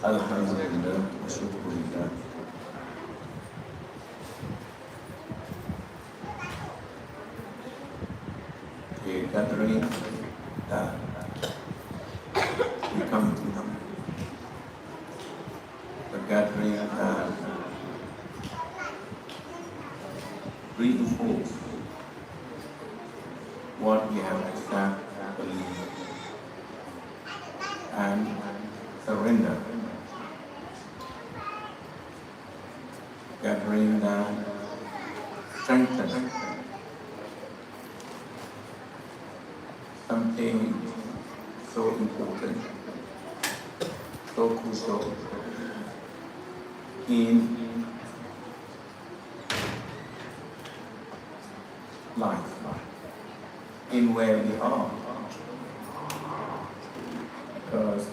Alhamdulillah, Shukrillah. The gathering that we come to, the gathering that reinforce what we have accepted, believed, and surrender. Gathering that strengthens something so important, so crucial in life, in where we are. Because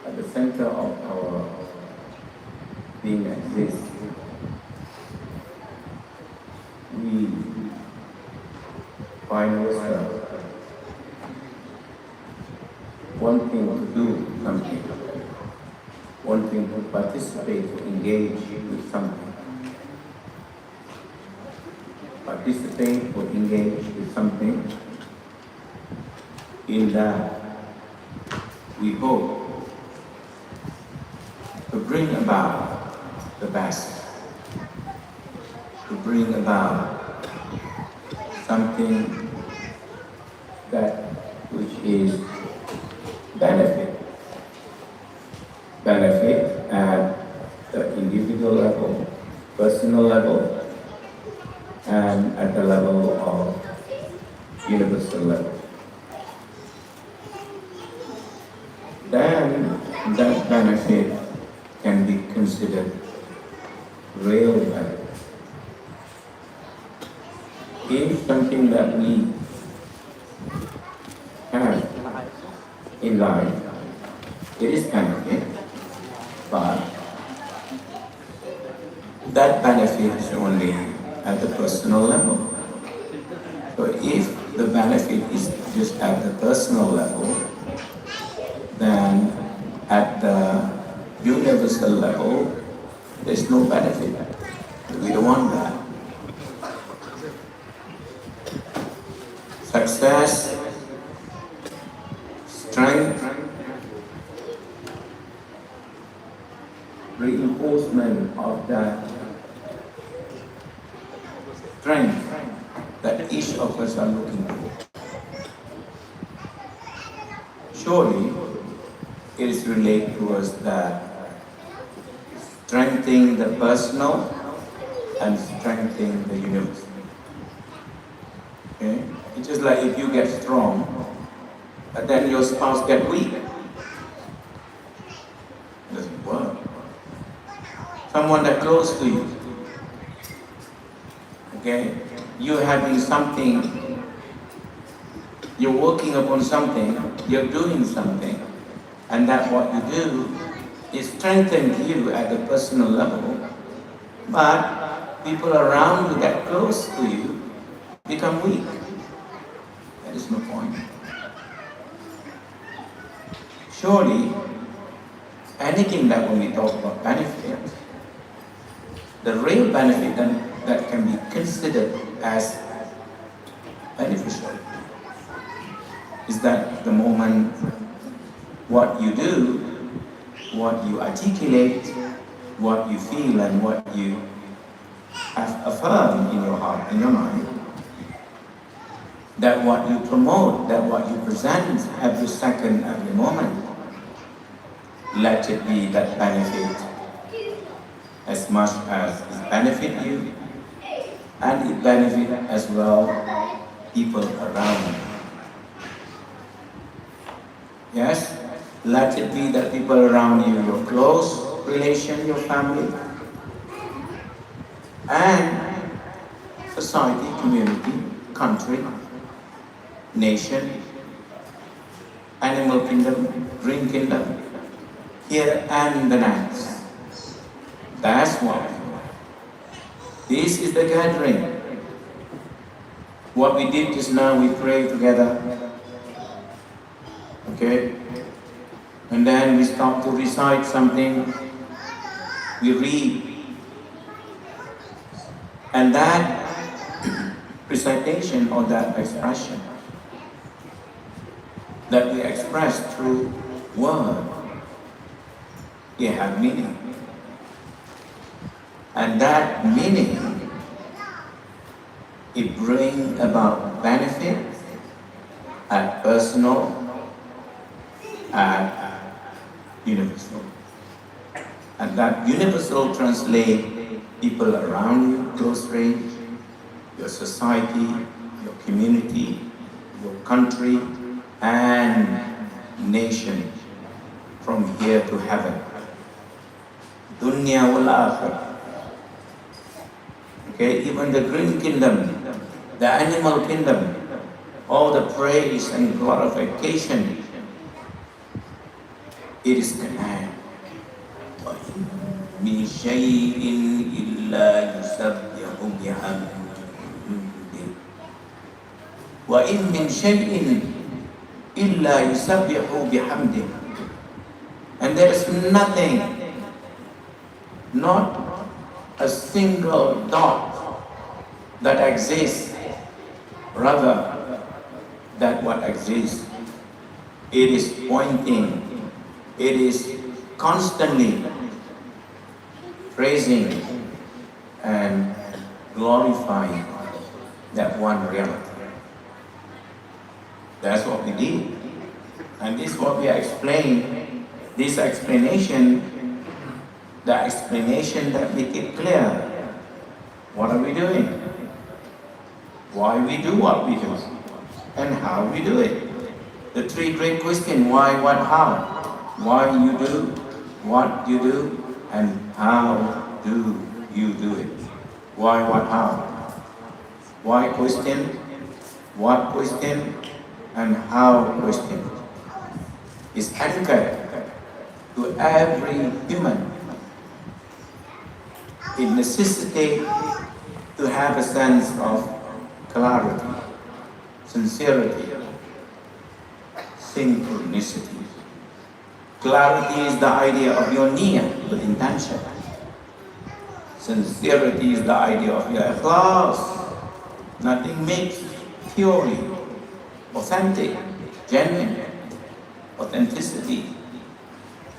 at the center of our being exists, we find ourselves wanting to do something, wanting to participate, to engage with something, participate or engage with something in that we hope to bring about the best, to bring about something that which is benefit at the individual level, personal level, and at the level of universal level. Then that benefit can be considered real benefit. If something that we have in life, it is benefit, but that benefit is only at the personal level. So if the benefit is just at the personal level, then at the universal level, there's no benefit. We don't want that. Success, strength, reinforcement of that strength that each of us are looking for. Surely, it is related to us that strengthening the personal and strengthening the universe. Okay? It's just like if you get strong, but then your spouse get weak. It doesn't work. Someone that close to you, okay? You're having something, you're working upon something, you're doing something, and that what you do is strengthen you at the personal level, but people around you that close to you become weak. That is no point. Surely, anything that when we talk about benefit, the real benefit that can be considered as beneficial is that the moment what you do, what you articulate, what you feel, and what you have affirmed in your heart, in your mind, that what you promote, that what you present every second, every moment, let it be that benefit as much as it benefit you, and it benefit as well people around you. Yes? Let it be that people around you, your close relation, your family, and society, community, country, nation, animal kingdom, green kingdom, here and the next. That's what. This is the gathering. What we did just now, we prayed together. Okay? And then we stop to recite something, we read. And that recitation or that expression that we express through word, it have meaning. And that meaning, it brings about benefit at personal and universal. And that universal translate people around you, close range, your society, your community, your country, and nation from here to heaven. Dunya wal akhirah. Okay, even the green kingdom, the animal kingdom, all the praise and glorification, it is command. مِنْ شَيْءٍ إِلَّا يُسَبِّحُ بِحَمْدِهِ وَإِنْ مِنْ شَيْءٍ إِلَّا يُسَبِّحُ بِحَمْدِهِ. And there is nothing, not a single dot that exists, rather that what exists, it is pointing, it is constantly praising and glorifying that one reality. That's what we did. And this is what we are explaining. This explanation, the explanation that make it clear. What are we doing? Why we do what we do? And how we do it? The three great questions: why, what, how? Why you do what you do, and how do you do it? Why, what, how? Why question, what question, and how question is anchored to every human. It necessitates to have a sense of clarity, sincerity, synchronicity. Clarity is the idea of your niyyah, your intention. Sincerity is the idea of your ikhlas. Nothing makes purely authentic, genuine, authenticity.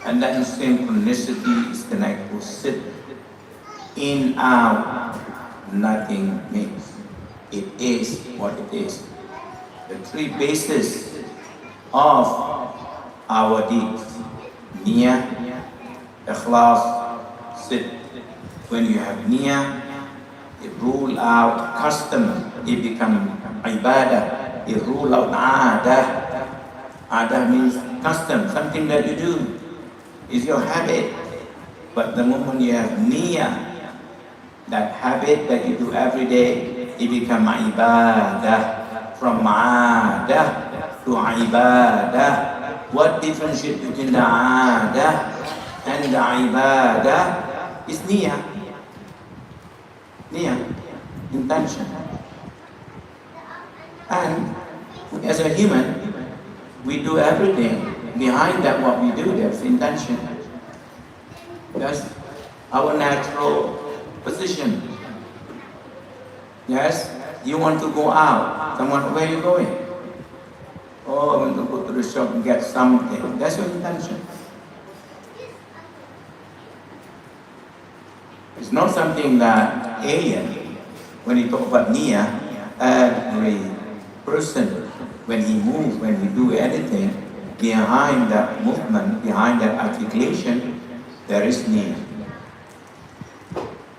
And then synchronicity is connected to sit in, out, nothing makes. It is what it is. The three bases of our deeds: niyyah, ikhlas, sit. When you have niyyah, it rule out custom, it becomes ibadah. It rule out adah. Adah means custom, something that you do, is your habit. But the moment you have niyyah, that habit that you do every day, it becomes ibadah. From adah to ibadah. What differentiates between the adah and the ibadah is niyyah. Niyyah, intention. And as a human, we do everything. Behind that, what we do, there's intention. That's our natural position. Yes, you want to go out. Someone, where are you going? Oh, I want to go to the shop and get something. That's your intention. It's not something that alien. When you talk about niyyah, every person, when he moves, when he do anything, behind that movement, behind that articulation, there is niyyah.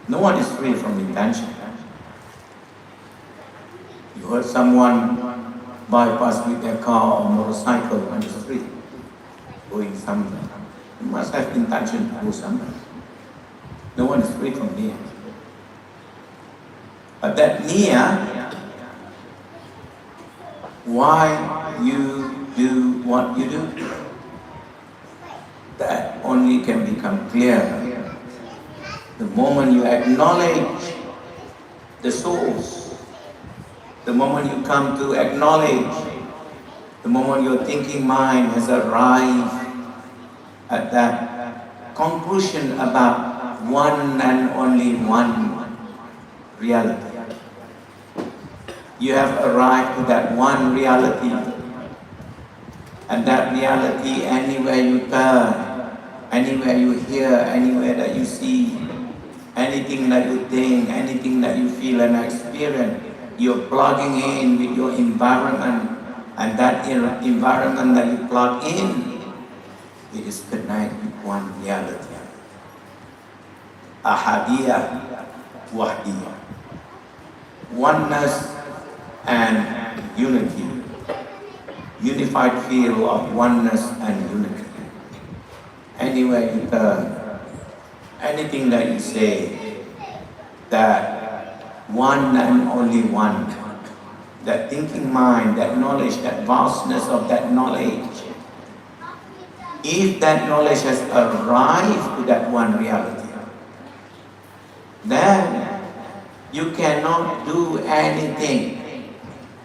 No one is free from intention. You heard someone bypass with their car or motorcycle on the street, going somewhere. You must have intention to go somewhere. No one is free from niyyah. But that niyyah, why you do what you do, that only can become clear the moment you acknowledge the source, the moment you come to acknowledge, the moment your thinking mind has arrived at that conclusion about one and only one reality. You have arrived to that one reality, and that reality, anywhere you turn, anywhere you hear, anywhere that you see, anything that you think, anything that you feel and experience, you're plugging in with your environment, and that environment that you plug in, it is connected with one reality. Ahadiyah, wahdiyah. Oneness and unity. Unified field of oneness and unity. Anywhere you turn, anything that you say, that one and only one, that thinking mind, that knowledge, that vastness of that knowledge, if that knowledge has arrived to that one reality, then you cannot do anything.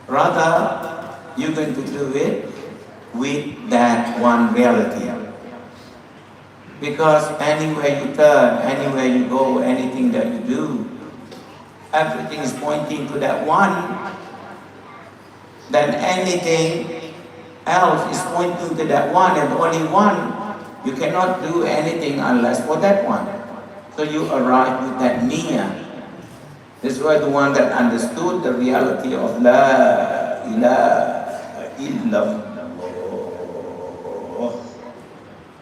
Rather, you're going to do it with that one reality. Because anywhere you turn, anywhere you go, anything that you do, everything is pointing to that one. Then anything else is pointing to that one and only one. You cannot do anything unless for that one. So you arrive with that niyyah. This was the one that understood the reality of La ilaha illallah.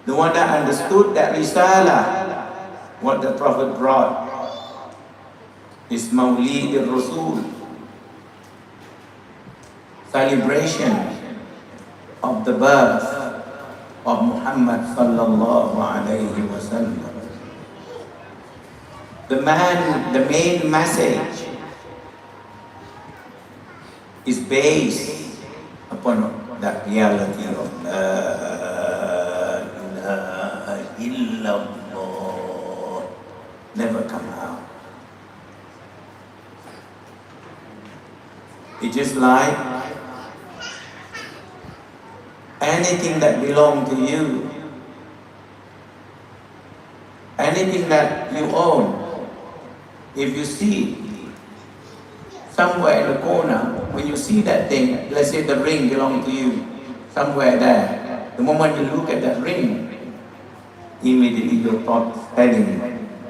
The one that understood that risalah, what the Prophet brought, is Mawlid al-Rasul, celebration of the birth of Muhammad sallallahu alayhi wa sallam. The main message is based upon that reality of La ilaha illallah, never come out. It's just like anything that belongs to you, anything that you own. If you see somewhere in the corner, when you see that thing, let's say the ring belongs to you, somewhere there, the moment you look at that ring, immediately your thoughts telling you,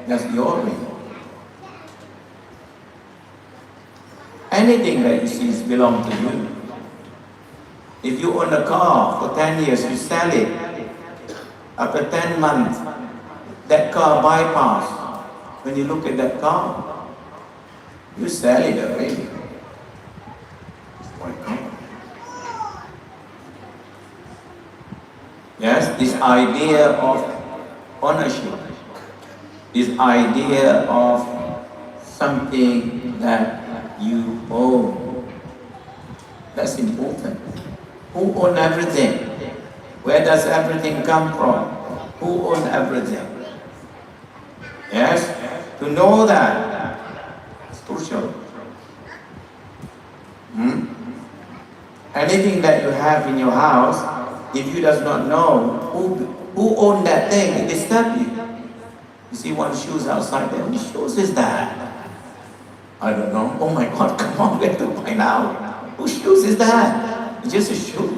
that's your ring. Anything that you see belongs to you. If you own a car for 10 years, you sell it. After 10 months, that car bypass. When you look at that car, you sell it already. It's my car. Yes, this idea of ownership, this idea of something that you own, that's important. Who owns everything? Where does everything come from? Who owns everything? Yes? To know that is crucial. Anything that you have in your house, if you does not know who owns that thing, it disturbs you. You see one shoes outside there, whose shoes is that? I don't know. Oh my God, come on, we have to find out. Whose shoes is that? It's just a shoe.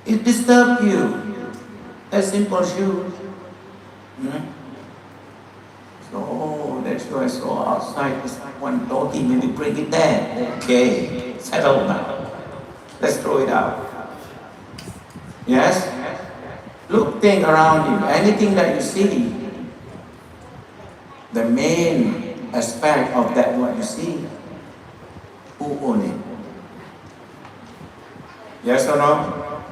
It disturbs you. A simple shoe. So that's why I saw outside this one doggy, maybe bring it there. Okay, settle now. Let's throw it out. Yes? Look, thing around you, anything that you see, the main aspect of that what you see, who owns it? Yes or no?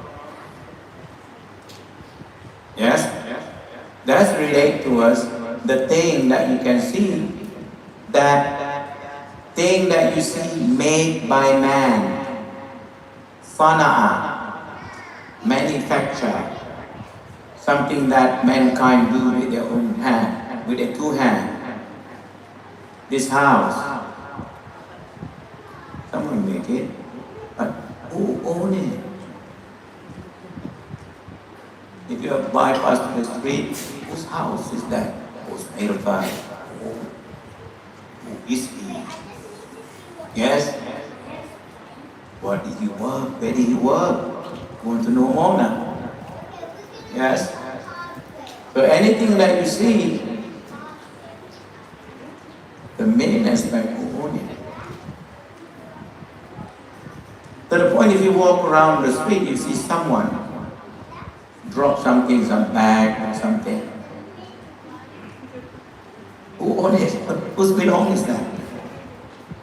Yes? That's relate to us. The thing that you can see, that thing that you see made by man, sana'a, manufacture, something that mankind do with their own hand, with their two hands. This house, someone make it, but who own it? If you have bypassed the street, whose house is that? Who's verified? Who is he? Yes? What did he work? Where did he work? Want to know more now? Yes? So anything that you see, the main aspect of owning. To the point if you walk around the street, you see someone drop something, some bag or something. Who owns it? Whose belong is that?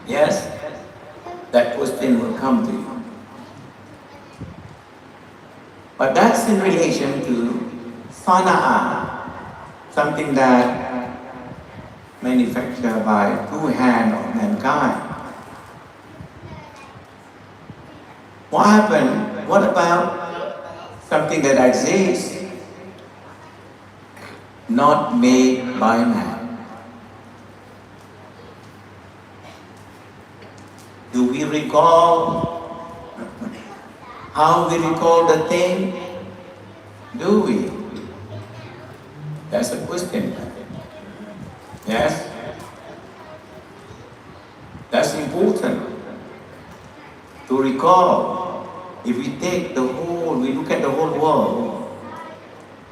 Yes? That question will come to you. But that's in relation to sana'a, something that manufactured by two hands of mankind. What happened? What about something that exists, not made by man? Do we recall how we recall the thing? Do we? That's a question. Yes? That's important to recall. If we take the whole, we look at the whole world,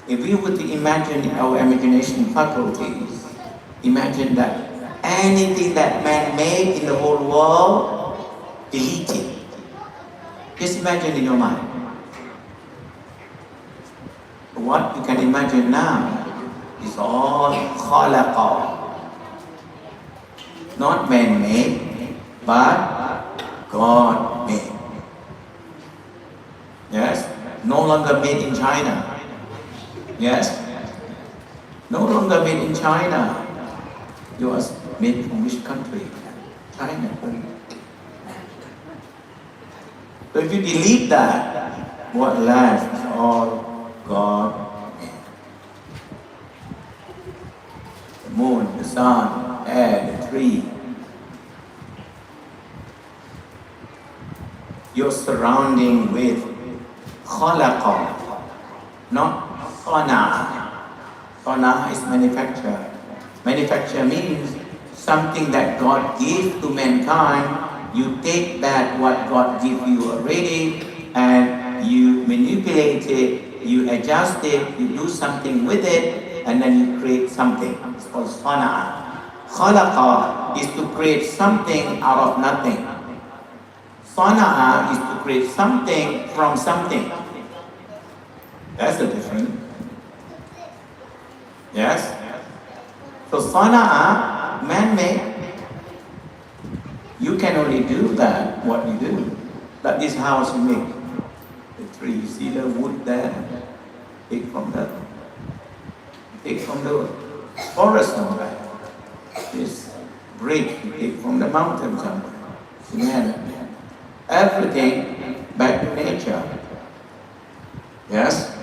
if we were to imagine in our imagination faculties, imagine that anything that man made in the whole world, delete it. Just imagine in your mind. What you can imagine now is all khalaqa, not man-made, but God-made. Yes? No longer made in China. Yes? No longer made in China. Yours made from which country? China. So if you delete that, what left is all God made. The moon, the sun, air, the tree. Your surrounding with khalaqa, not sana'a. Sana'a is manufacture. Manufacture means something that God gave to mankind. You take that what God gave you already and you manipulate it, you adjust it, you do something with it, and then you create something. It's called sana'a. Khalaqa is to create something out of nothing. Sana'a is to create something from something. That's the difference. Yes? So sana'a, man-made, you can only do that, what you do. Like this house you make. The tree, you see the wood there? Take from the forest somewhere. This brick, you take from the mountain somewhere. Cement. Everything back to nature. Yes?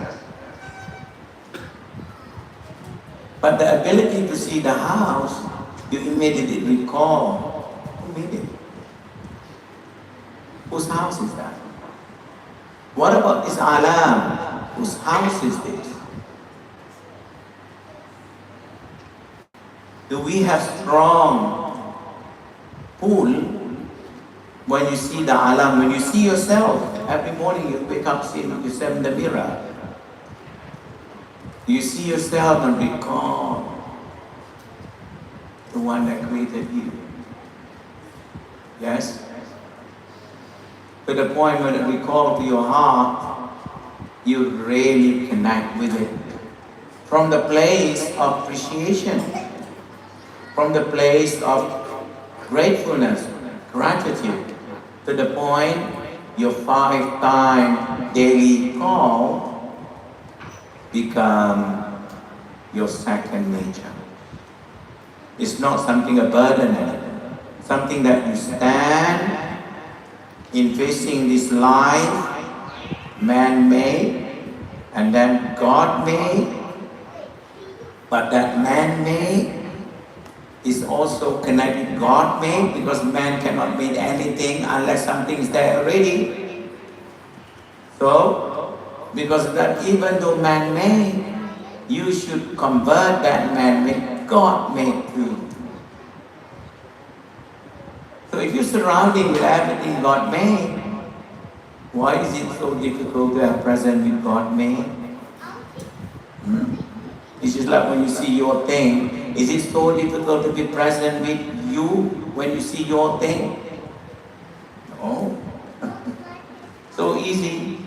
But the ability to see the house, you immediately recall, who made it? Whose house is that? What about this alam? Whose house is this? Do we have strong pull when you see the alam, when you see yourself? Every morning you wake up, see yourself in the mirror. You see yourself and recall the one that created you. Yes? To the point when it recalls to your heart, you really connect with it. From the place of appreciation, from the place of gratefulness, gratitude, to the point your 5-time daily call become your second nature. It's not something a burden anymore. Something that you stand in facing this life, man-made, and then God-made. But that man-made is also connected God-made, because man cannot make anything unless something is there already. So Because that even though man-made, you should convert that man-made, God-made too. So if you're surrounding with everything God-made, why is it so difficult to have present with God-made? It's just like when you see your thing. Is it so difficult to be present with you when you see your thing? No. So easy.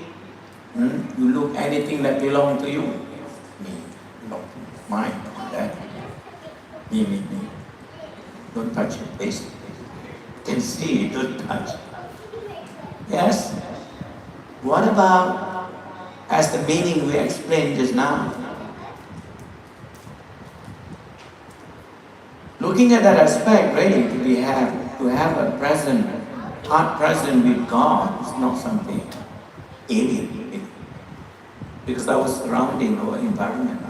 You look anything that belongs to you. Me. No. Mine. That. Me. Don't touch it, please. You can see it, don't touch. Yes? What about as the meaning we explained just now? Looking at that aspect, really, to have a present, heart present with God is not something alien. Because our surrounding, our environment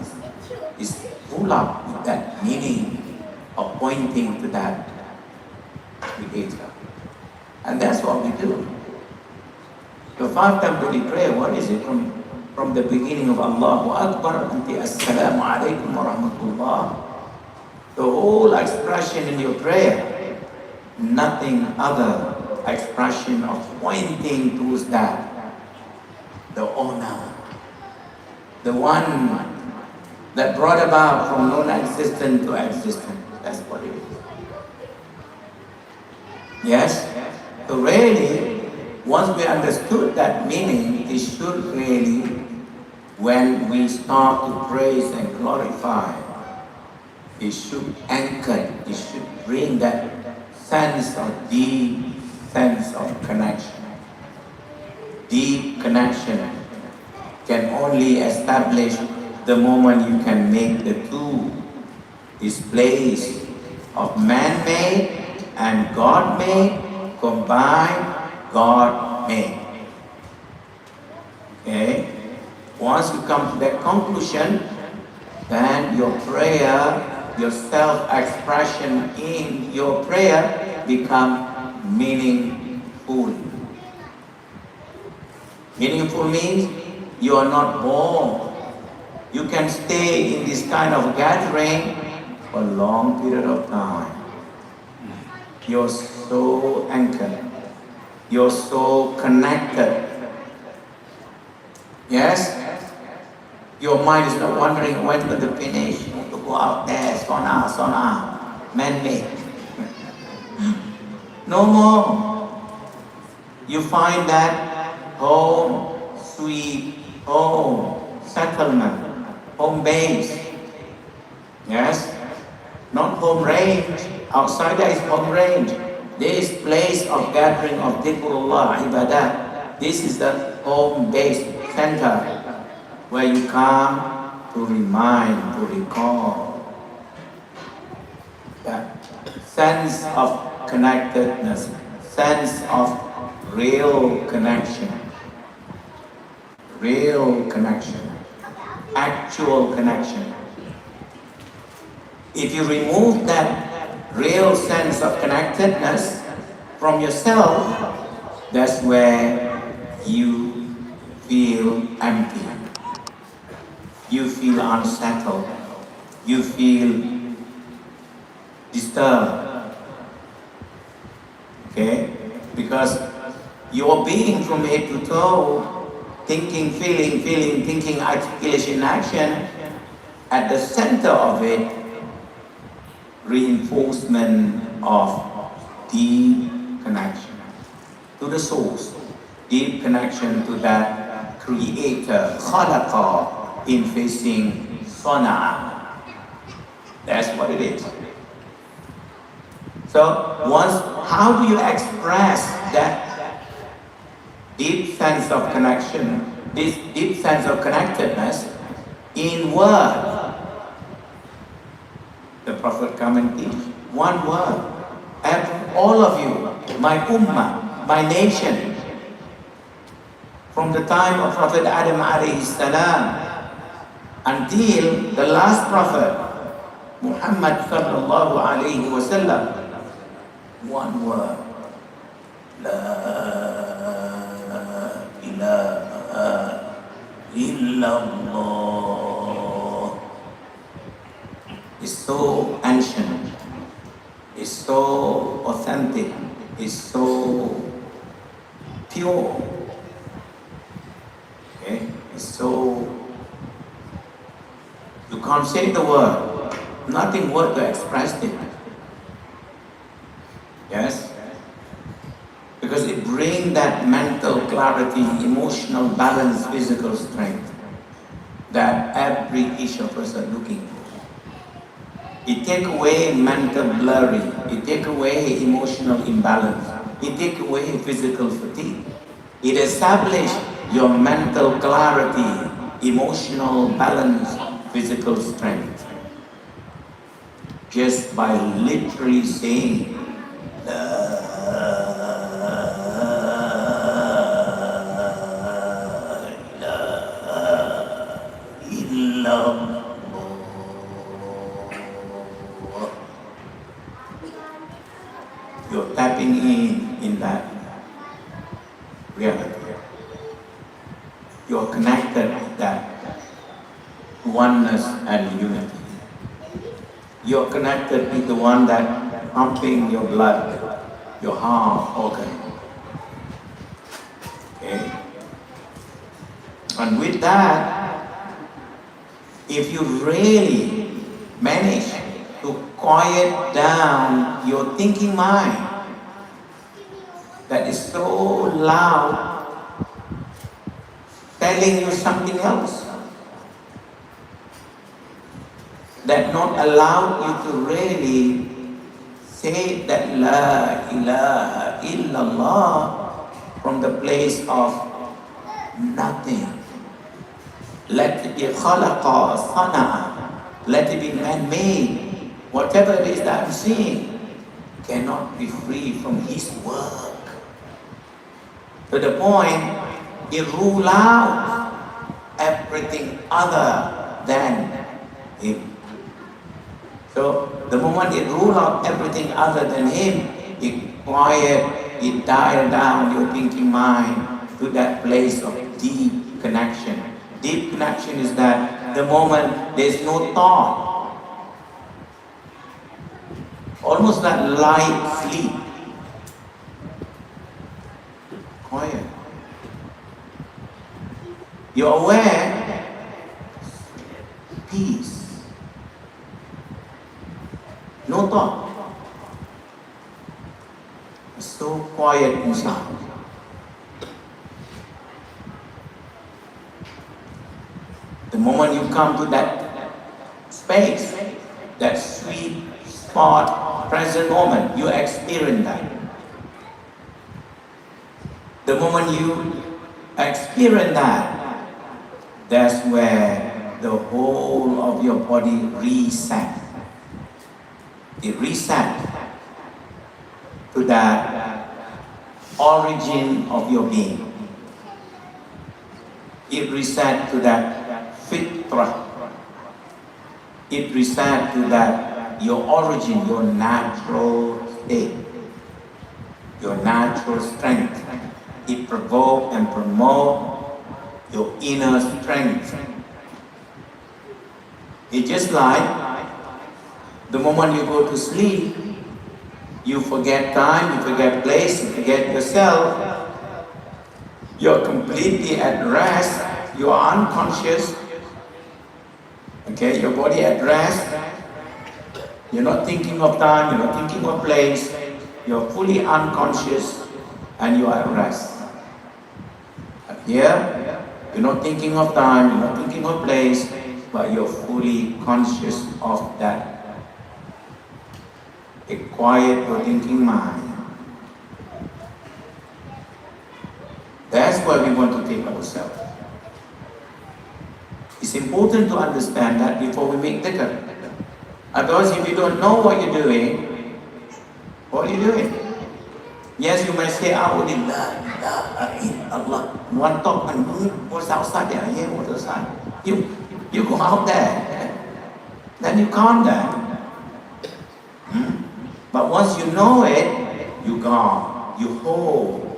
is full up with that meaning of pointing to that Creator. And that's what we do. The five temporary prayer, what is it? From the beginning of Allahu Akbar until Assalamu alaikum wa rahmatullah. The whole expression in your prayer, nothing other expression of pointing towards that. The honor. The one that brought about from non-existent to existence. That's what it is. Yes? So really, once we understood that meaning, it should really, when we start to praise and glorify, it should anchor, it should bring that sense of deep sense of connection. Deep connection can only establish the moment you can make the two displays of man-made and God-made combined, God-made. Okay? Once you come to that conclusion, then your prayer, your self-expression in your prayer become meaningful. Meaningful means you are not bored. You can stay in this kind of gathering for a long period of time. You're so anchored. You're so connected. Yes? Your mind is not wondering when will the finish. You want to go out there, sauna, man-made. No more. You find that home, sweet home, settlement, home base. Yes? Not home range. Outside there is home range. This place of gathering of Zikrullah, ibadah. This is the home base center where you come to remind, to recall that sense of connectedness, sense of real connection, actual connection. If you remove that real sense of connectedness from yourself, that's where you feel empty. You feel unsettled. You feel disturbed. Okay? Because your being from head to toe, thinking, feeling, thinking, articulation, action, at the center of it, reinforcement of deep connection to the source, deep connection to that creator, khalaqa, in facing sana'a. That's what it is. So how do you express that deep sense of connection, this deep sense of connectedness in word? The Prophet come and teach one word. And all of you, my ummah, my nation, from the time of Prophet Adam alayhi salam until the last Prophet, Muhammad sallallahu alayhi wa sallam, one word. La ilaha illallah is so ancient, is so authentic, is so pure. Okay? It's so, you can't say the word, nothing word to express it. Yes? Because it brings that mental clarity, emotional balance, physical strength that each of us are looking for. It takes away mental blurry, it takes away emotional imbalance, it takes away physical fatigue. It establishes your mental clarity, emotional balance, physical strength. Just by literally saying, La ilaha illallah. You're tapping in that reality. You're connected with that oneness and unity. You're connected with the one that pumping your blood, your heart organ. Okay? And with that, if you really manage to quiet down your thinking mind that is so loud, telling you something else, that not allow you to really say that La ilaha illallah from the place of nothing. Let it be khalaqa, sana'a, let it be man-made. Whatever it is that I'm seeing cannot be free from His work. To the point, He rule out everything other than Him. So the moment it rule out everything other than Him, it quiet, it dial down your thinking mind to that place of deep connection. Deep connection is that the moment there's no thought, almost that light sleep, quiet. You're aware, peace. No thought. It's so quiet inside. The moment you come to that space, that sweet spot, present moment, you experience that. The moment you experience that, that's where the whole of your body resets. It resets to that origin of your being. It resets to that fitrah. It resets to that your origin, your natural state, your natural strength. It provokes and promotes your inner strength. It's just like the moment you go to sleep, you forget time, you forget place, you forget yourself. You're completely at rest, you are unconscious. Okay, your body at rest. You're not thinking of time, you're not thinking of place. You're fully unconscious and you are at rest. Up here, you're not thinking of time, you're not thinking of place, but you're fully conscious of that. A quiet or thinking mind. That's where we want to take ourselves. It's important to understand that before we make dhikr. Otherwise, if you don't know what you're doing, what are you doing? Yes, you may say, A'udillah, Allah. One talk and what's outside there? Yeah, what's outside? You go out there. Then you calm down. But once you know it, you gone. You hold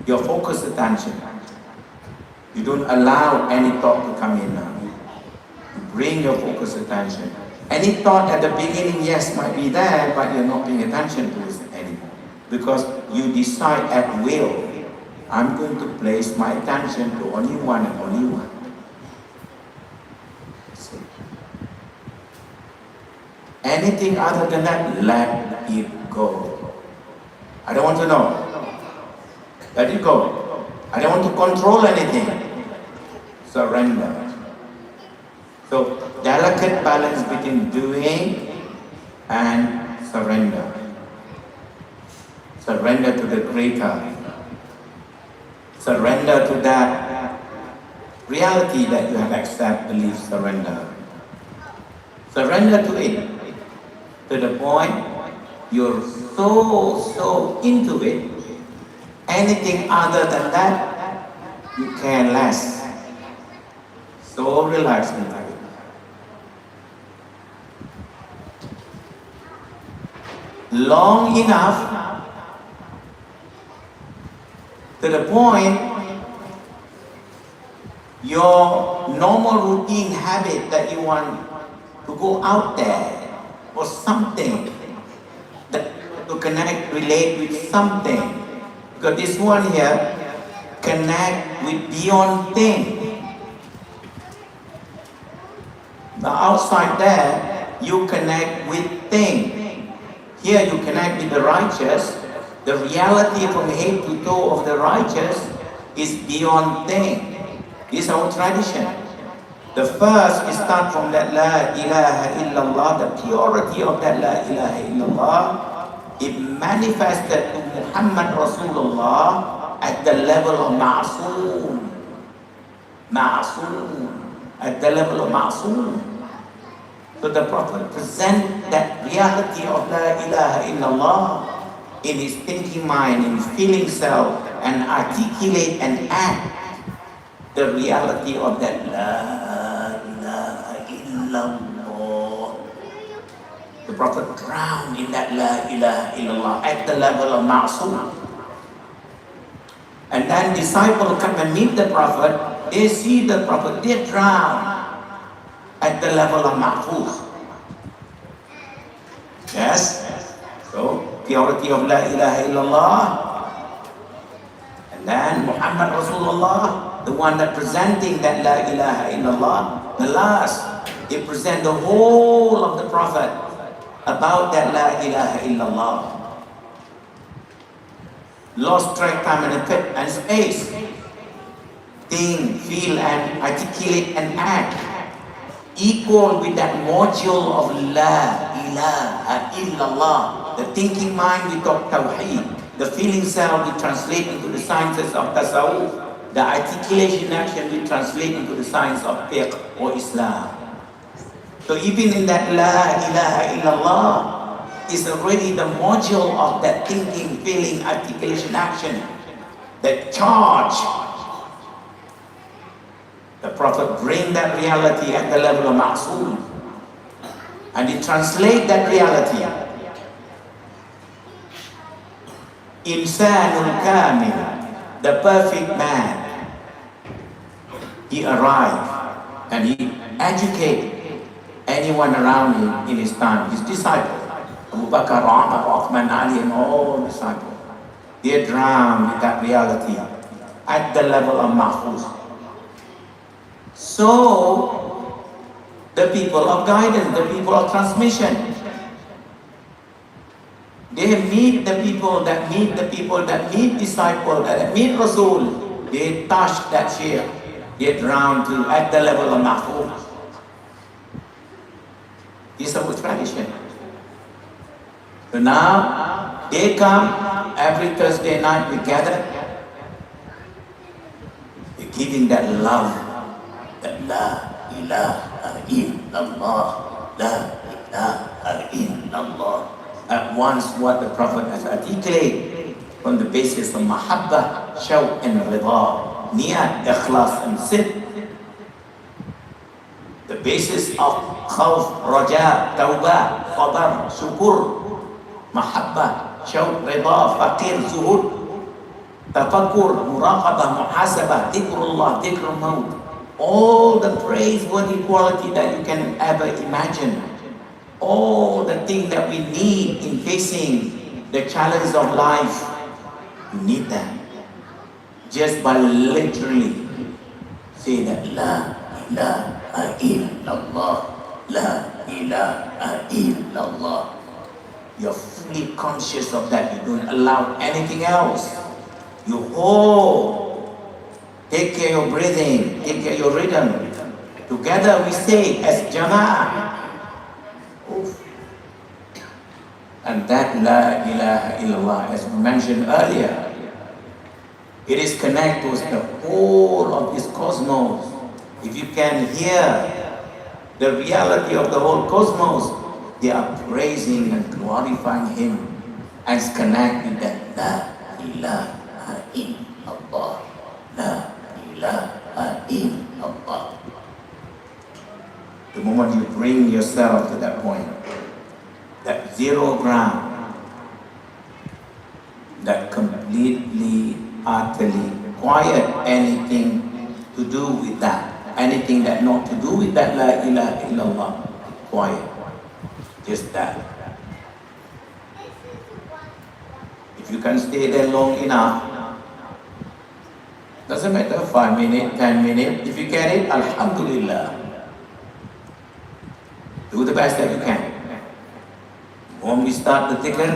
your focused attention. You don't allow any thought to come in now. You bring your focus attention. Any thought at the beginning, yes, might be there, but you're not paying attention to it anymore. Because you decide at will, I'm going to place my attention to only one and only one. See? Anything other than that, let it go. I don't want to know. Let it go. I don't want to control anything. Surrender. So, delicate balance between doing and surrender. Surrender to the Creator. Surrender to that reality that you have accepted, believe, surrender. Surrender to it. To the point you're so into it. Anything other than that, you care less. So relaxed into it. Long enough to the point your normal routine habit that you want to go out there or something that to connect, relate with something. Because this one here, connect with beyond thing. The outside there, you connect with thing. Here you connect with the righteous. The reality from head to toe of the righteous is beyond thing. This is our tradition. The first is start from that La ilaha illallah, the purity of that La ilaha illallah. It manifested to Muhammad Rasulullah at the level of Ma'soom. Ma'soom. At the level of Ma'soom. So the Prophet present that reality of La ilaha illallah in his thinking mind, in his feeling self, and articulate and act the reality of that La ilaha illallah. The Prophet drowned in that La ilaha illallah at the level of Ma'soom. And then disciples come and meet the Prophet, they see the Prophet, they drown at the level of Mahbub. Yes? So, purity of La ilaha illallah. And then Muhammad Rasulullah, the one that presenting that La ilaha illallah, the last, they present the whole of the Prophet about that La ilaha illallah. Lost track time and space. Think, feel and articulate and act. Equal with that module of La ilaha illallah. The thinking mind we talk Tawheed. The feeling self we translate into the sciences of Tasawwuf. The articulation action we translate into the science of Fiqh or Islam. So even in that La ilaha illallah is already the module of that thinking, feeling, articulation action. That charge. The Prophet bring that reality at the level of Ma'soom. And he translate that reality. Insanul Kamil, the perfect man. He arrived and he educated anyone around him in his time, his disciples. Abu Bakr, Umar, Uthman, Ali and all disciples. They drowned in that reality at the level of Mahfuz. So, the people of guidance, the people of transmission, they meet the people that meet the people that meet disciples, that meet Rasul. They touch that share. They drown to at the level of Mahfuz. This is our tradition. So now, they come every Thursday night we gather. They're giving that love. That La ilaha illallah, La ilaha illallah. At once what the Prophet has articulated from the basis of Mahabbah, Shawq and Rida, Niyat, Ikhlas and Sid. The basis of Khawf, Raja, Tawbah, Qadar, Shukur, Mahabbah, Shawq, Rida, Faqir, Zuhud. Tafakkur, muraqabah, muhasabah, dhikrullah, dhikrul maut. All the praiseworthy quality that you can ever imagine. All the things that we need in facing the challenge of life. You need that. Just by literally say that La ilaha illallah, La ilaha illallah. You're fully conscious of that. You don't allow anything else. You hold. Take care of your breathing. Take care of your rhythm. Together we say as Jama'ah. And that La ilaha illallah, as we mentioned earlier, it is connected to the whole of this cosmos. If you can hear the reality of the whole cosmos, they are praising and glorifying Him and connected that La ilaha illallah, La ilaha illallah. The moment you bring yourself to that point, that zero ground, that completely, utterly quiet, anything to do with that, anything that not to do with that La ilaha illallah, quiet, just that. If you can stay there long enough, doesn't matter 5 minutes, 10 minutes, if you get it, alhamdulillah, do the best that you can. When we start the dhikr,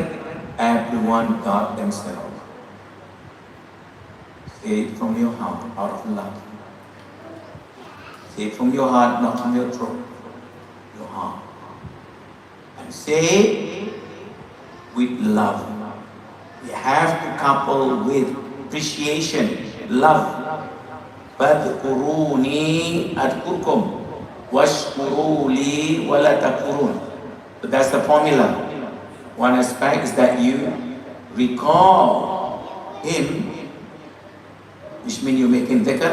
everyone got themselves. Say it from your heart, out of love. Say it from your heart, not from your throat. Your heart. And say it with love. You have to couple with appreciation, love. Fadhkuruni adkurkum, washkuru li wala takfurun. So that's the formula. One aspect is that you recall Him, which means you make Him dhikr,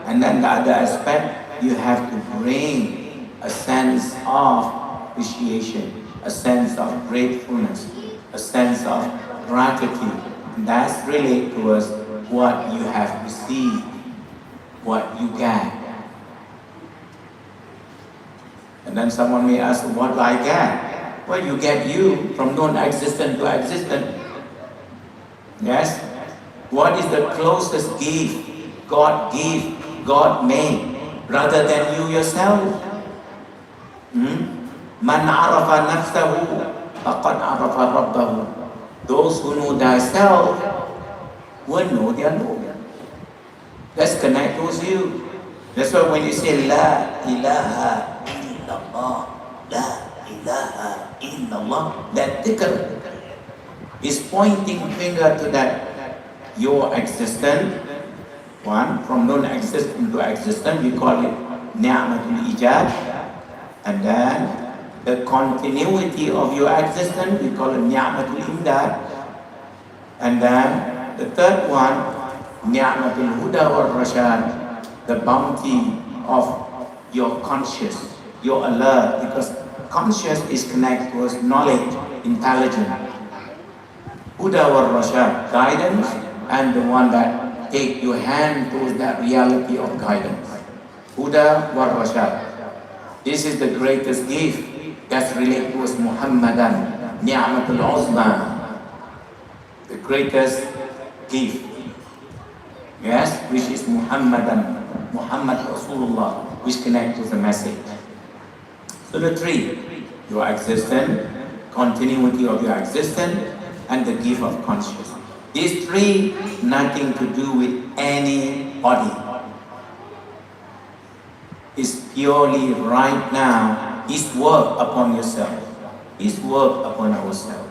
and then the other aspect, you have to bring a sense of appreciation, a sense of gratefulness, a sense of gratitude. And that's related towards what you have received, what you get. And then someone may ask, what do I get? Well, you get you from non-existent to existent. Yes? What is the closest gift God gave, God made, rather than you yourself? Man arafa nafsahu, faqad arafa rabbahu. Those who know thyself will know their Lord. Let's connect with you. That's why when you say La ilaha illallah, La ilaha illallah, that dhikr is pointing finger to that your existence, one, from non-existent to existent, we call it ni'matul ijad, and then the continuity of your existence, we call it ni'matul imdad, and then the third one, ni'matul huda wal rashad, the bounty of your conscious, your alert, because conscious is connected with knowledge, intelligence. Huda wal rashad, guidance, and the one that take your hand towards that reality of guidance. Huda wal rashad. This is the greatest gift that's related to Muhammadan, ni'matul uzma, the greatest gift. Yes, which is Muhammadan, Muhammad Rasulullah, which connects to the message. So the three, your existence, continuity of your existence, and the gift of consciousness. These three, nothing to do with anybody. It's purely right now, His work upon yourself, His work upon ourselves.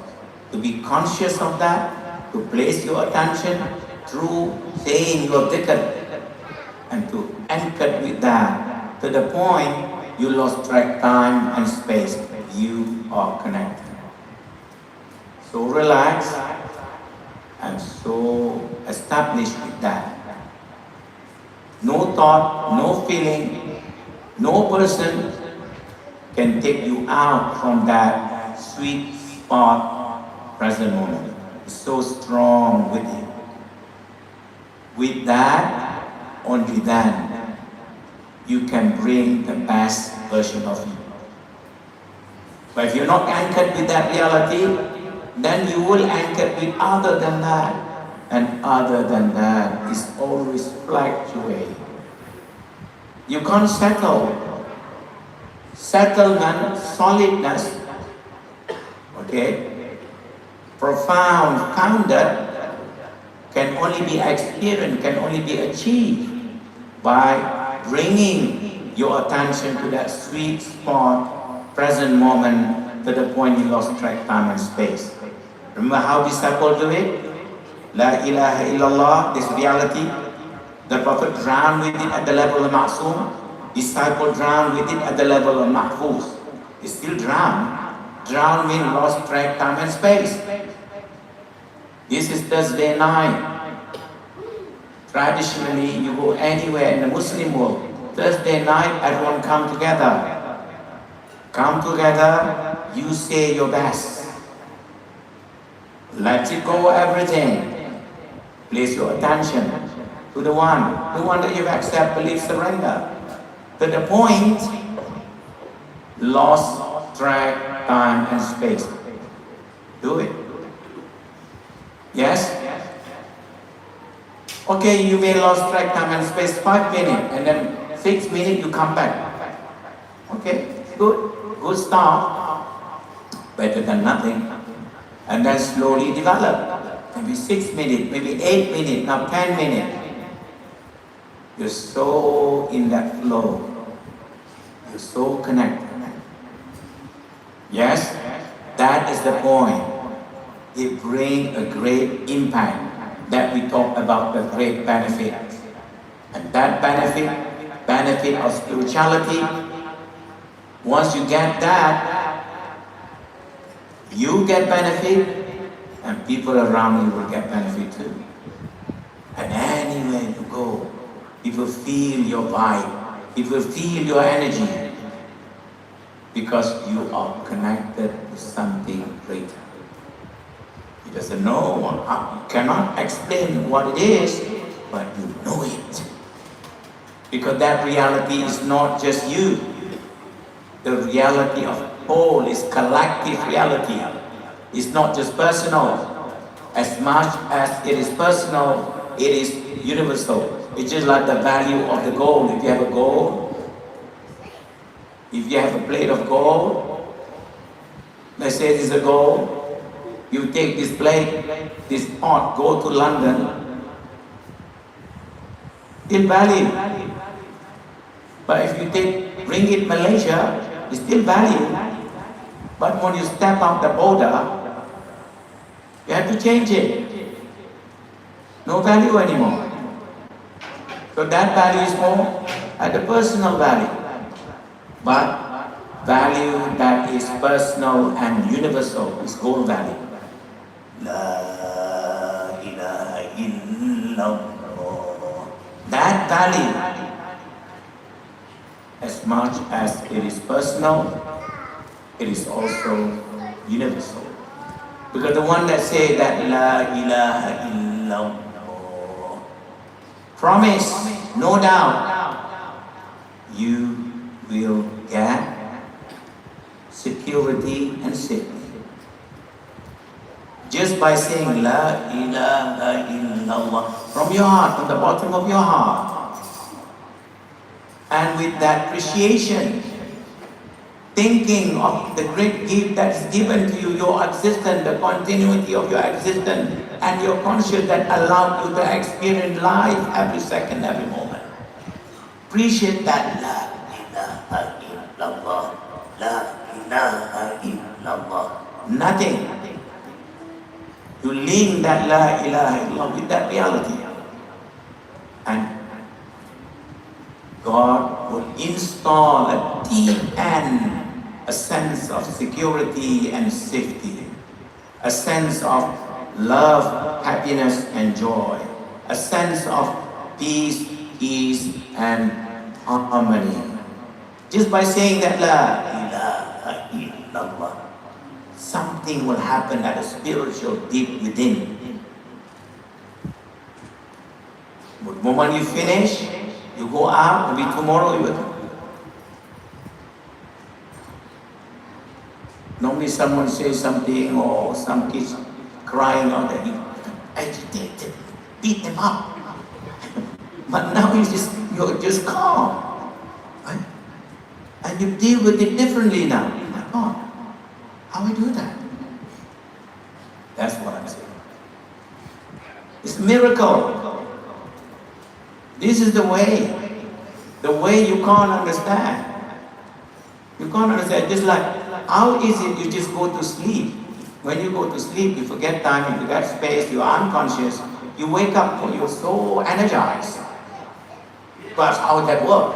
To be conscious of that, to place your attention through saying your dhikr, and to anchor with that, to the point you lost track time and space. You are connected. So relax and so established with that. No thought, no feeling, no person can take you out from that sweet spot, present moment. It's so strong with you. With that, only then, you can bring the best version of you. But if you're not anchored with that reality, then you will anchor with other than that. And other than that is always fluctuating. You can't settle. Settlement, solidness, okay, profound, founded, can only be experienced, can only be achieved by bringing your attention to that sweet spot, present moment, to the point you lost track time and space. Remember how disciples do it? La ilaha illallah, this reality. The Prophet drowned with it at the level of Ma'soom. Disciple drowned with it at the level of Mahbub. He still drowned. Drowned means lost track time and space. This is Thursday night. Traditionally, you go anywhere in the Muslim world, Thursday night, everyone come together. Come together, you say your best. Let it go everything. Place your attention to the one that you've accepted, believe, surrender. To the point, lost track, time and space. Do it. Yes? Okay, you may lost track, time and space 5 minutes, and then 6 minutes you come back. Okay, good start. Better than nothing. And then slowly develop. Maybe 6 minutes, maybe 8 minutes, now 10 minutes. You're so in that flow. You're so connected. Yes? That is the point. It brings a great impact that we talk about, the great benefit. And that benefit of spirituality, once you get that, you get benefit and people around you will get benefit too. And anywhere you go, people feel your vibe. People feel your energy because you are connected to something greater. He doesn't know, you cannot explain what it is, but you know it. Because that reality is not just you. The reality of whole is collective reality. It's not just personal. As much as it is personal, it is universal. It's just like the value of the gold. If you have a gold, if you have a plate of gold, let's say this is a gold, you take this plate, this pot, go to London, still value. But if you bring it Malaysia, it's still value. But when you step out the border, you have to change it. No value anymore. So that value is more at the personal value. But value that is personal and universal is gold value. La ilaha illallah. That value, as much as it is personal, it is also universal. Because the one that say that La ilaha illallah, promise, no doubt, you will get security and safety. Just by saying La ilaha illallah from your heart, from the bottom of your heart. And with that appreciation, thinking of the great gift that is given to you, your existence, the continuity of your existence, and your conscious that allowed you to experience life every second, every moment. Appreciate that La ilaha illallah, La ilaha illallah. Nothing. You link that La ilaha illallah with that reality. And God will install a deep end, a sense of security and safety, a sense of love, happiness and joy, a sense of peace, ease and harmony. Just by saying that La ilaha illallah, something will happen at a spiritual deep within. But the moment you finish, you go out, maybe tomorrow you will. Normally someone says something or some kids crying out there, you agitated, beat them up. But now you're just calm. Right? And you deal with it differently now. Oh, how I do that? That's what I'm saying. It's a miracle. This is the way. The way you can't understand. You can't understand. Just like, how is it you just go to sleep? When you go to sleep, you forget time, you forget space, you're unconscious. You wake up and you're so energized. But how would that work?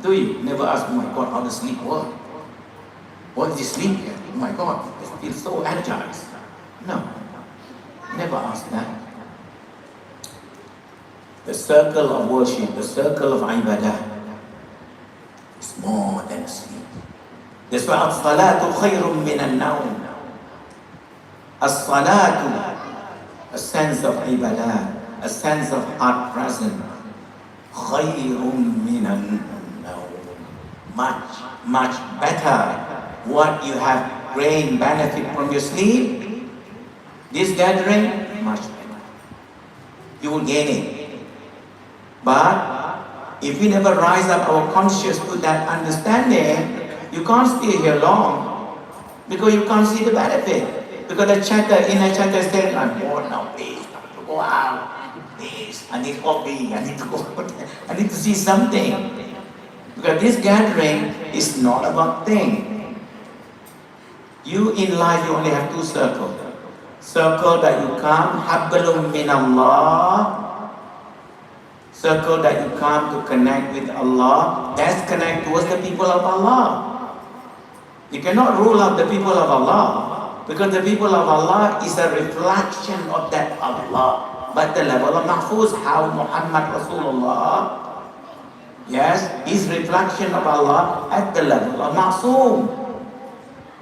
Do you? Never ask, oh my God, how does sleep work? What is sleep here? Oh my God, I feel so energized. No. Never ask that. The circle of worship, the circle of ibadah is more than sleep. That's why as-salatu khayrun min an-nawm. As-salatu, a sense of ibadah, a sense of heart present, khayrun min an-nawm. Much, much better. What you have gained benefit from your sleep, this gathering, much better. You will gain it. But if we never rise up our conscious to that understanding, you can't stay here long because you can't see the benefit. Because the chatter, inner chatter says, I'm bored now, please, I need to go out, please, I need coffee, I need to go, I need to see something. Because this gathering is not about things. You in life, you only have two circles. Circle that you come, habbalum min Allah. Circle that you come to connect with Allah. That's connect towards the people of Allah. You cannot rule out the people of Allah. Because the people of Allah is a reflection of that Allah. But the level of Mahfuz, how Muhammad Rasulullah, yes, is reflection of Allah at the level of Ma'soom.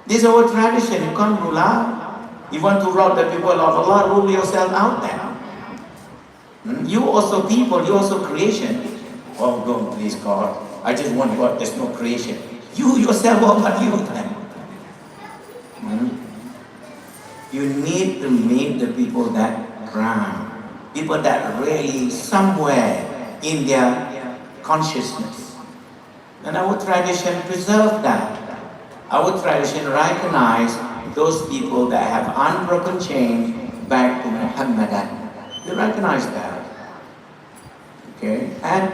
This is our tradition, you can't rule out. You want to rule out the people of Allah, rule yourself out then. You also people, you also creation. Oh God, please God, I just want God, there's no creation. You yourself, what about you then? You need to meet the people that ground. People that really somewhere in their consciousness. And our tradition preserve that. Our tradition recognize those people that have unbroken chain back to Muhammadan. They recognize that. Okay? And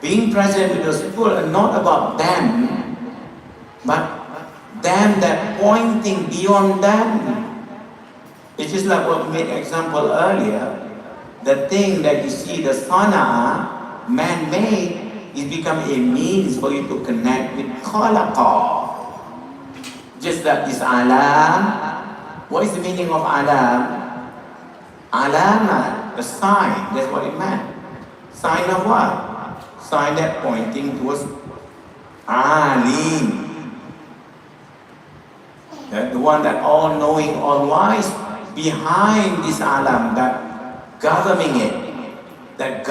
being present with those people are not about them, but them that pointing beyond them. It's just like what we made example earlier. The thing that you see, the sana'a, man-made, is become a means for you to connect with khalaqa. Just like this alam. What is the meaning of alam? Alama, the sign, that's what it meant. Sign of what? Sign that pointing towards Alim. The one that all knowing, all wise, behind this alam, that governing it, that's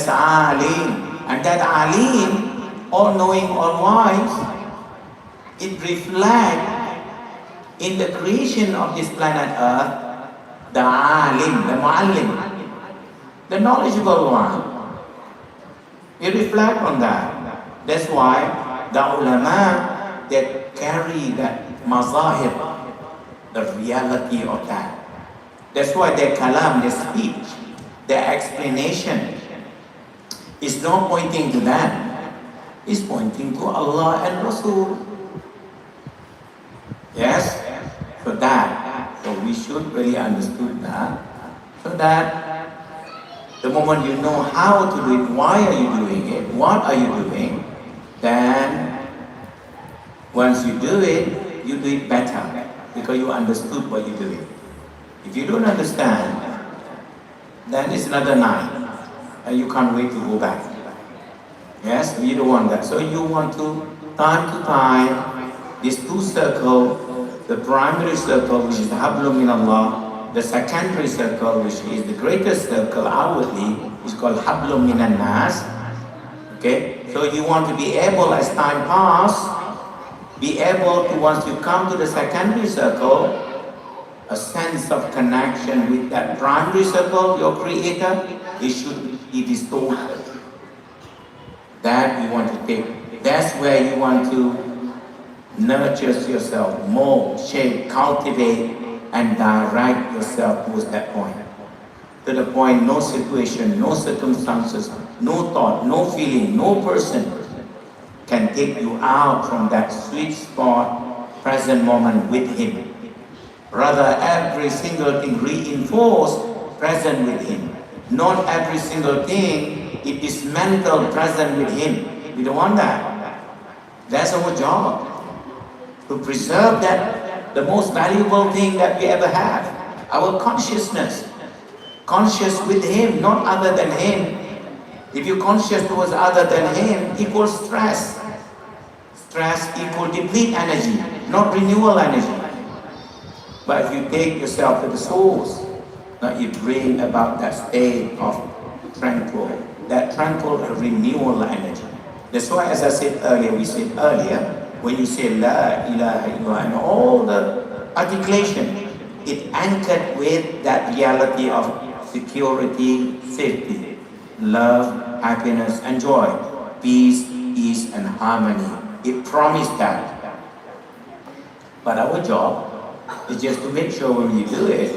Alim. And that Alim, all knowing, all wise, it reflects in the creation of this planet Earth, the Alim, the Muallim, the knowledgeable one. It reflects on that. That's why the ulama that carry that mazahib, the reality of that. That's why their kalam, their speech, their explanation is not pointing to them. It's pointing to Allah and Rasul. Yes? So that. So we should really understand that. So that the moment you know how to do it, why are you doing it, what are you doing, then once you do it better because you understood what you're doing. If you don't understand, then it's another night and you can't wait to go back. Yes? You don't want that. So you want to time, these two circles, the primary circle, which is the Hablum min Allah, the secondary circle, which is the greatest circle outwardly, is called Hablum Minan Nas. Okay, so you want to be able, as time passes, be able to, once you come to the secondary circle, a sense of connection with that primary circle, your creator, it should be distorted. That you want to take. That's where you want to nurture yourself, mold, shape, cultivate, and direct yourself towards that point. To the point, no situation, no circumstances, no thought, no feeling, no person can take you out from that sweet spot, present moment with Him. Rather, every single thing reinforce present with Him. Not every single thing it dismantle present with Him. We don't want that. That's our job. To preserve that, the most valuable thing that we ever have, our consciousness. Conscious with Him, not other than Him. If you're conscious towards other than Him, equals stress. Stress equals deplete energy, not renewal energy. But if you take yourself to the source, now you bring about that state of tranquil, that tranquil renewal energy. That's why, as I said earlier, when you say La ilaha illallah and all the articulation, it anchored with that reality of security, safety, love, happiness, and joy, peace, ease, and harmony. It promised that. But our job is just to make sure when you do it,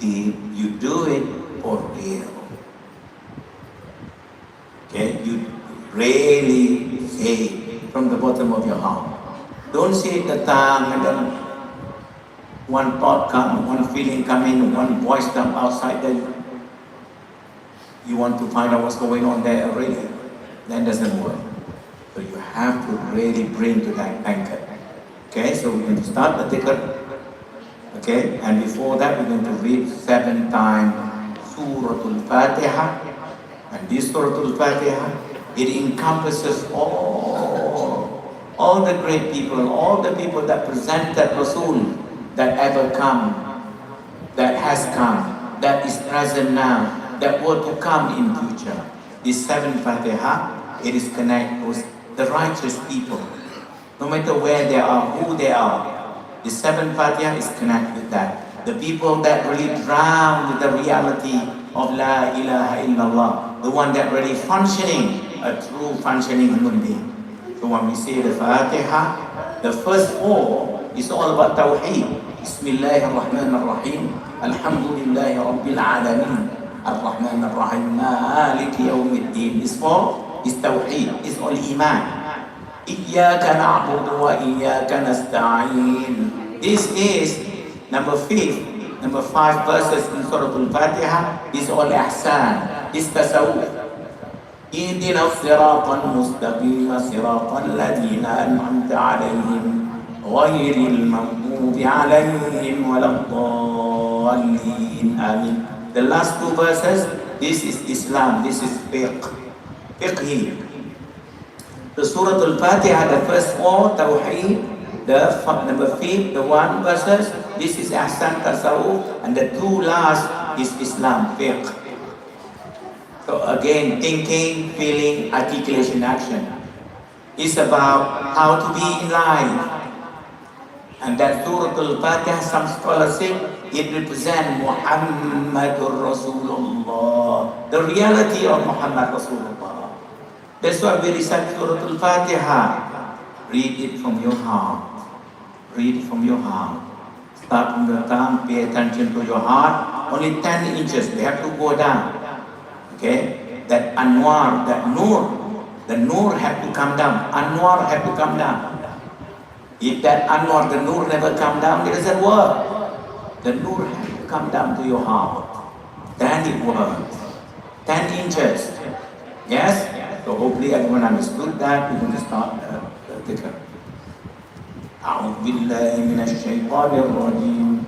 you do it for real. Okay? You really say it from the bottom of your heart. Don't say it the tongue and then one thought come, one feeling come in, one voice come outside, then you want to find out what's going on there already. That doesn't work. So you have to really bring to that anchor. Okay, so we're going to start the dhikr. Okay, and before that we're going to read 7 times Surah Al-Fatiha. And this Surah Al-Fatiha, it encompasses all the great people, all the people that presented Rasul, that ever come, that has come, that is present now, that were to come in future. This 7 Fatiha, it is connected with the righteous people. No matter where they are, who they are, the 7 Fatiha is connected with that. The people that really drown with the reality of La ilaha illallah, the one that really functioning, a true functioning human being. So when we say the Fatiha, the first 4 is all about Tawheed. Bismillahirrahmanirrahim. Alhamdulillahi Rabbil Alameen. Ar-Rahman Ar-Rahim. Maliki Yawmiddin. This 4 is Tawheed, is all Iman. Iyyaka na'budu wa iyyaka nasta'in. This is number 5 verses in Surah Al-Fatiha is all Ihsan, is Tasawwuf. Ihdina as-sirata al-mustaqima sirata alladhina an'amta alayhim ghayril maghdubi alayhim waladdallin. Amin. The last 2 verses, this is Islam, this is fiqh. The Surah Al-Fatiha, the first 4, Tawheed, the number 5, the 1 verses, this is Ahsan Tasawwuf, and the 2 last is Islam, fiqh. So again, thinking, feeling, articulation, action. It's about how to be in life. And that Surah Al-Fatiha, some scholars say, it represents Muhammadur Rasulullah, the reality of Muhammad Rasulullah. That's why we recite Surah Al-Fatiha. Read it from your heart. Read it from your heart. Start from your tongue, pay attention to your heart. Only 10 inches, we have to go down. Okay? That Anwar, that Nur, the Nur have to come down. Anwar have to come down. If that Anwar, the Nur never come down, it doesn't work. The Nur have to come down to your heart. Then it works. 10 inches. Yes? So hopefully everyone understood that. We're going to start the dhikr. أعوذ بالله من الشيطان الرجيم.